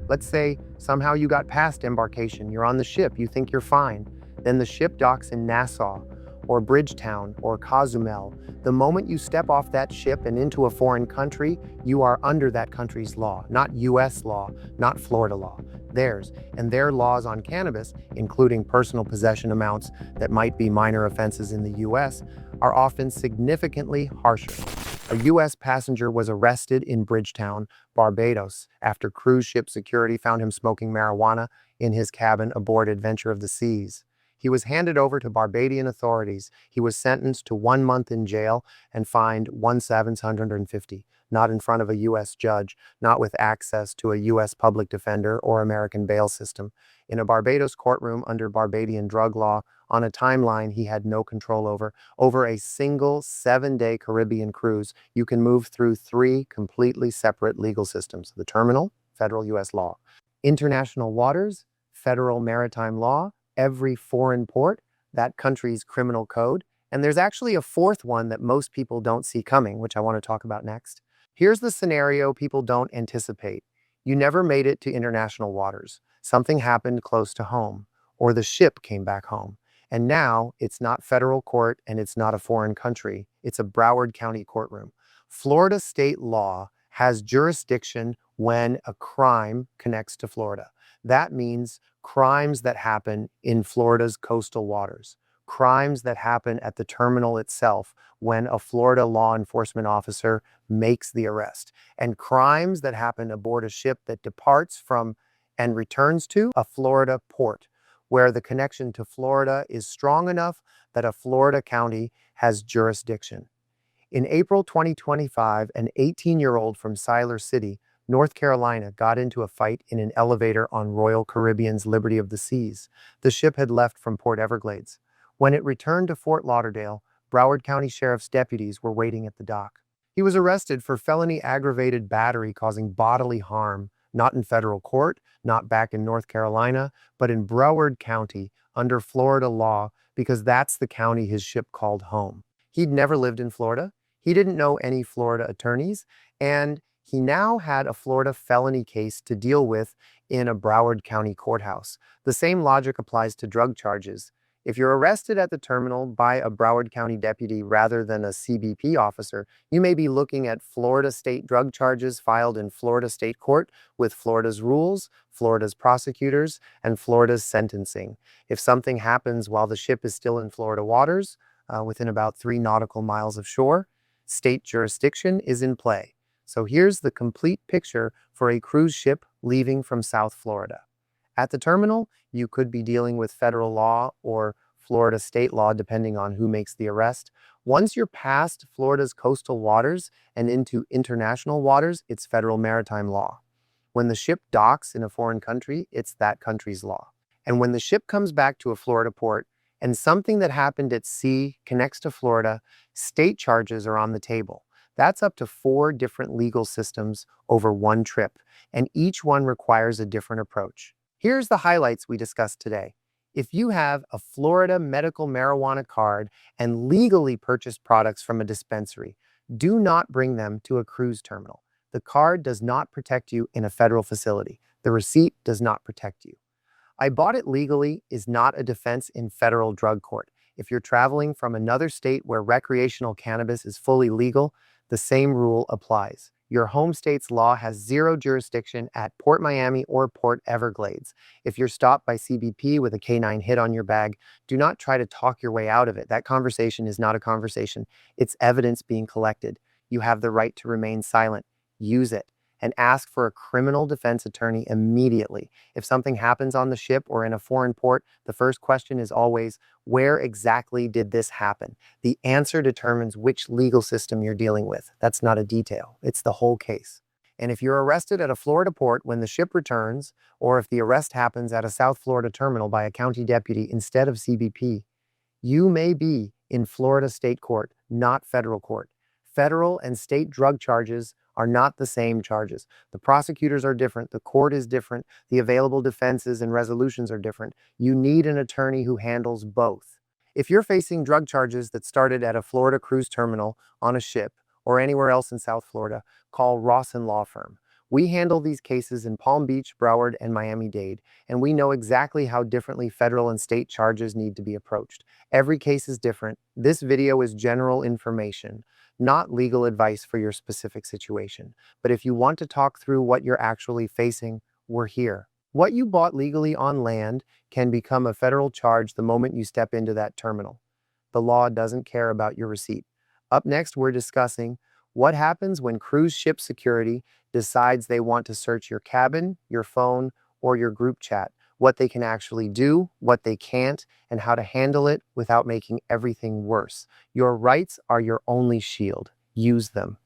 Let's say somehow you got past embarkation, you're on the ship, you think you're fine. Then the ship docks in Nassau, or Bridgetown, or Cozumel. The moment you step off that ship and into a foreign country, you are under that country's law, not US law, not Florida law, theirs. And their laws on cannabis, including personal possession amounts that might be minor offenses in the US, are often significantly harsher. A U.S. passenger was arrested in Bridgetown, Barbados, after cruise ship security found him smoking marijuana in his cabin aboard Adventure of the Seas. He was handed over to Barbadian authorities. He was sentenced to 1 month in jail and fined $1,750, not in front of a U.S. judge, not with access to a U.S. public defender or American bail system. In a Barbados courtroom under Barbadian drug law, on a timeline he had no control over a single 7-day Caribbean cruise, you can move through 3 completely separate legal systems: the terminal, federal U.S. law; international waters, federal maritime law; every foreign port, that country's criminal code; and there's actually a 4th one that most people don't see coming, which I want to talk about next. Here's the scenario people don't anticipate. You never made it to international waters. Something happened close to home, or the ship came back home. And now it's not federal court and it's not a foreign country. It's a Broward County courtroom. Florida state law has jurisdiction when a crime connects to Florida. That means crimes that happen in Florida's coastal waters, crimes that happen at the terminal itself when a Florida law enforcement officer makes the arrest, and crimes that happen aboard a ship that departs from and returns to a Florida port, where the connection to Florida is strong enough that a Florida county has jurisdiction. In April 2025, an 18-year-old from Siler City, North Carolina, got into a fight in an elevator on Royal Caribbean's Liberty of the Seas. The ship had left from Port Everglades. When it returned to Fort Lauderdale, Broward County Sheriff's deputies were waiting at the dock. He was arrested for felony aggravated battery causing bodily harm, not in federal court, not back in North Carolina, but in Broward County under Florida law, because that's the county his ship called home. He'd never lived in Florida. He didn't know any Florida attorneys, and he now had a Florida felony case to deal with in a Broward County courthouse. The same logic applies to drug charges. If you're arrested at the terminal by a Broward County deputy rather than a CBP officer, you may be looking at Florida state drug charges filed in Florida state court with Florida's rules, Florida's prosecutors, and Florida's sentencing. If something happens while the ship is still in Florida waters, within about 3 nautical miles of shore, state jurisdiction is in play. So here's the complete picture for a cruise ship leaving from South Florida. At the terminal, you could be dealing with federal law or Florida state law, depending on who makes the arrest. Once you're past Florida's coastal waters and into international waters, it's federal maritime law. When the ship docks in a foreign country, it's that country's law. And when the ship comes back to a Florida port and something that happened at sea connects to Florida, state charges are on the table. That's up to 4 different legal systems over one trip, and each one requires a different approach. Here's the highlights we discussed today. If you have a Florida medical marijuana card and legally purchased products from a dispensary, do not bring them to a cruise terminal. The card does not protect you in a federal facility. The receipt does not protect you. I bought it legally is not a defense in federal drug court. If you're traveling from another state where recreational cannabis is fully legal, the same rule applies. Your home state's law has 0 jurisdiction at Port Miami or Port Everglades. If you're stopped by CBP with a K9 hit on your bag, do not try to talk your way out of it. That conversation is not a conversation. It's evidence being collected. You have the right to remain silent. Use it. And ask for a criminal defense attorney immediately. If something happens on the ship or in a foreign port, the first question is always, where exactly did this happen? The answer determines which legal system you're dealing with. That's not a detail. It's the whole case. And if you're arrested at a Florida port when the ship returns, or if the arrest happens at a South Florida terminal by a county deputy instead of CBP, you may be in Florida state court, not federal court. Federal and state drug charges are not the same charges. The prosecutors are different, the court is different, the available defenses and resolutions are different. You need an attorney who handles both. If you're facing drug charges that started at a Florida cruise terminal, on a ship, or anywhere else in South Florida, call Rossen Law Firm. We handle these cases in Palm Beach, Broward, and Miami-Dade, and we know exactly how differently federal and state charges need to be approached. Every case is different. This video is general information, not legal advice for your specific situation. But if you want to talk through what you're actually facing, we're here. What you bought legally on land can become a federal charge the moment you step into that terminal. The law doesn't care about your receipt. Up next, we're discussing what happens when cruise ship security decides they want to search your cabin, your phone, or your group chat, what they can actually do, what they can't, and how to handle it without making everything worse. Your rights are your only shield. Use them.